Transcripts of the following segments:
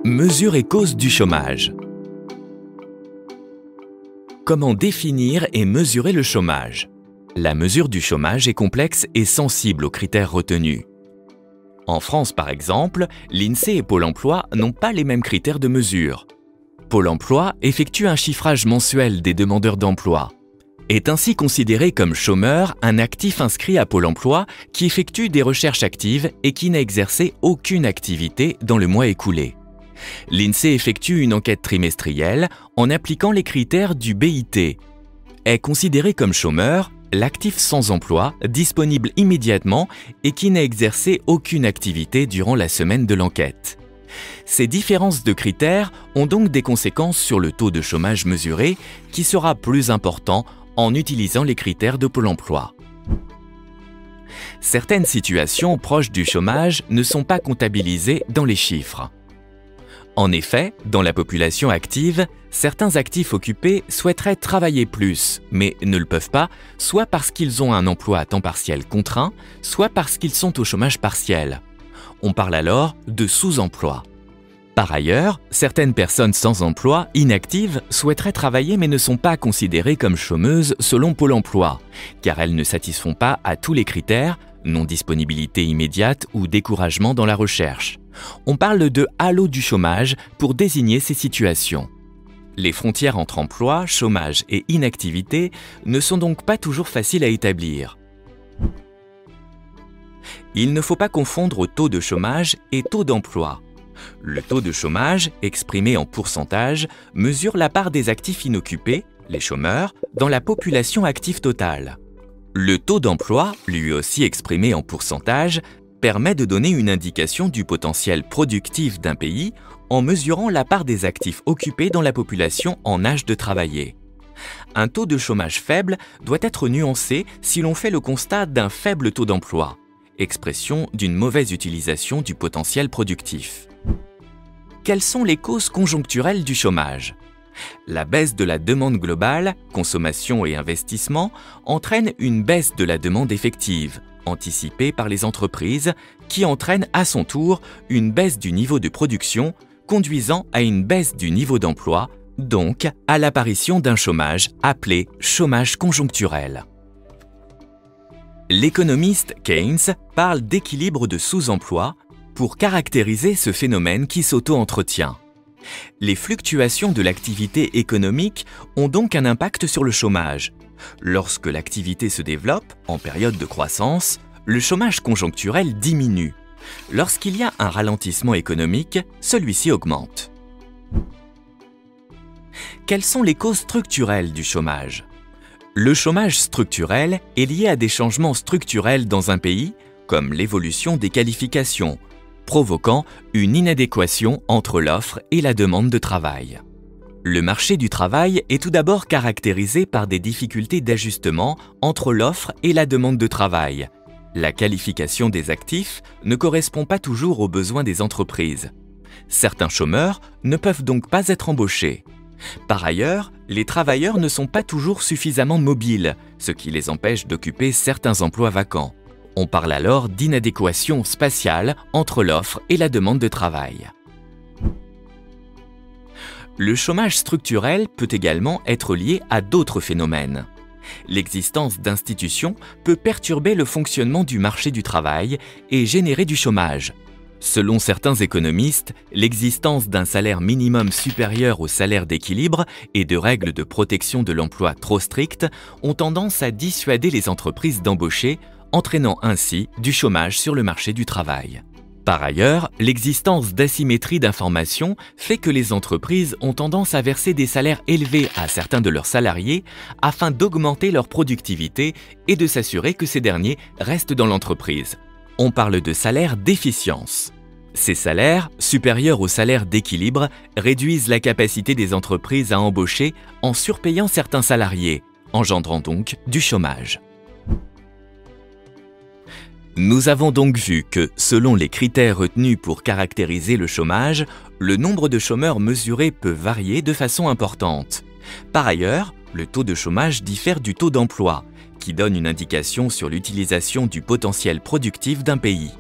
Mesures et causes du chômage. Comment définir et mesurer le chômage? La mesure du chômage est complexe et sensible aux critères retenus. En France, par exemple, l'INSEE et Pôle emploi n'ont pas les mêmes critères de mesure. Pôle emploi effectue un chiffrage mensuel des demandeurs d'emploi. Est ainsi considéré comme chômeur un actif inscrit à Pôle emploi qui effectue des recherches actives et qui n'a exercé aucune activité dans le mois écoulé. L'INSEE effectue une enquête trimestrielle en appliquant les critères du BIT. Est considéré comme chômeur l'actif sans emploi, disponible immédiatement et qui n'a exercé aucune activité durant la semaine de l'enquête. Ces différences de critères ont donc des conséquences sur le taux de chômage mesuré qui sera plus important en utilisant les critères de Pôle emploi. Certaines situations proches du chômage ne sont pas comptabilisées dans les chiffres. En effet, dans la population active, certains actifs occupés souhaiteraient travailler plus, mais ne le peuvent pas, soit parce qu'ils ont un emploi à temps partiel contraint, soit parce qu'ils sont au chômage partiel. On parle alors de sous-emploi. Par ailleurs, certaines personnes sans emploi, inactives, souhaiteraient travailler mais ne sont pas considérées comme chômeuses selon Pôle emploi, car elles ne satisfont pas à tous les critères, non-disponibilité immédiate ou découragement dans la recherche. On parle de halo du chômage pour désigner ces situations. Les frontières entre emploi, chômage et inactivité ne sont donc pas toujours faciles à établir. Il ne faut pas confondre taux de chômage et taux d'emploi. Le taux de chômage, exprimé en pourcentage, mesure la part des actifs inoccupés, les chômeurs, dans la population active totale. Le taux d'emploi, lui aussi exprimé en pourcentage, permet de donner une indication du potentiel productif d'un pays en mesurant la part des actifs occupés dans la population en âge de travailler. Un taux de chômage faible doit être nuancé si l'on fait le constat d'un faible taux d'emploi, expression d'une mauvaise utilisation du potentiel productif. Quelles sont les causes conjoncturelles du chômage? La baisse de la demande globale, consommation et investissement, entraîne une baisse de la demande effective, anticipée par les entreprises, qui entraîne à son tour une baisse du niveau de production, conduisant à une baisse du niveau d'emploi, donc à l'apparition d'un chômage appelé chômage conjoncturel. L'économiste Keynes parle d'équilibre de sous-emploi pour caractériser ce phénomène qui s'auto-entretient. Les fluctuations de l'activité économique ont donc un impact sur le chômage. Lorsque l'activité se développe, en période de croissance, le chômage conjoncturel diminue. Lorsqu'il y a un ralentissement économique, celui-ci augmente. Quelles sont les causes structurelles du chômage? Le chômage structurel est lié à des changements structurels dans un pays, comme l'évolution des qualifications, provoquant une inadéquation entre l'offre et la demande de travail. Le marché du travail est tout d'abord caractérisé par des difficultés d'ajustement entre l'offre et la demande de travail. La qualification des actifs ne correspond pas toujours aux besoins des entreprises. Certains chômeurs ne peuvent donc pas être embauchés. Par ailleurs, les travailleurs ne sont pas toujours suffisamment mobiles, ce qui les empêche d'occuper certains emplois vacants. On parle alors d'inadéquation spatiale entre l'offre et la demande de travail. Le chômage structurel peut également être lié à d'autres phénomènes. L'existence d'institutions peut perturber le fonctionnement du marché du travail et générer du chômage. Selon certains économistes, l'existence d'un salaire minimum supérieur au salaire d'équilibre et de règles de protection de l'emploi trop strictes ont tendance à dissuader les entreprises d'embaucher, entraînant ainsi du chômage sur le marché du travail. Par ailleurs, l'existence d'asymétrie d'information fait que les entreprises ont tendance à verser des salaires élevés à certains de leurs salariés afin d'augmenter leur productivité et de s'assurer que ces derniers restent dans l'entreprise. On parle de salaire d'efficience. Ces salaires, supérieurs aux salaires d'équilibre, réduisent la capacité des entreprises à embaucher en surpayant certains salariés, engendrant donc du chômage. Nous avons donc vu que, selon les critères retenus pour caractériser le chômage, le nombre de chômeurs mesuré peut varier de façon importante. Par ailleurs, le taux de chômage diffère du taux d'emploi, qui donne une indication sur l'utilisation du potentiel productif d'un pays.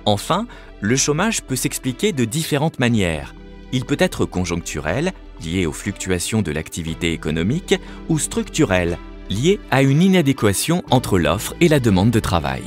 Enfin, le chômage peut s'expliquer de différentes manières. Il peut être conjoncturel, lié aux fluctuations de l'activité économique, ou structurel, lié à une inadéquation entre l'offre et la demande de travail.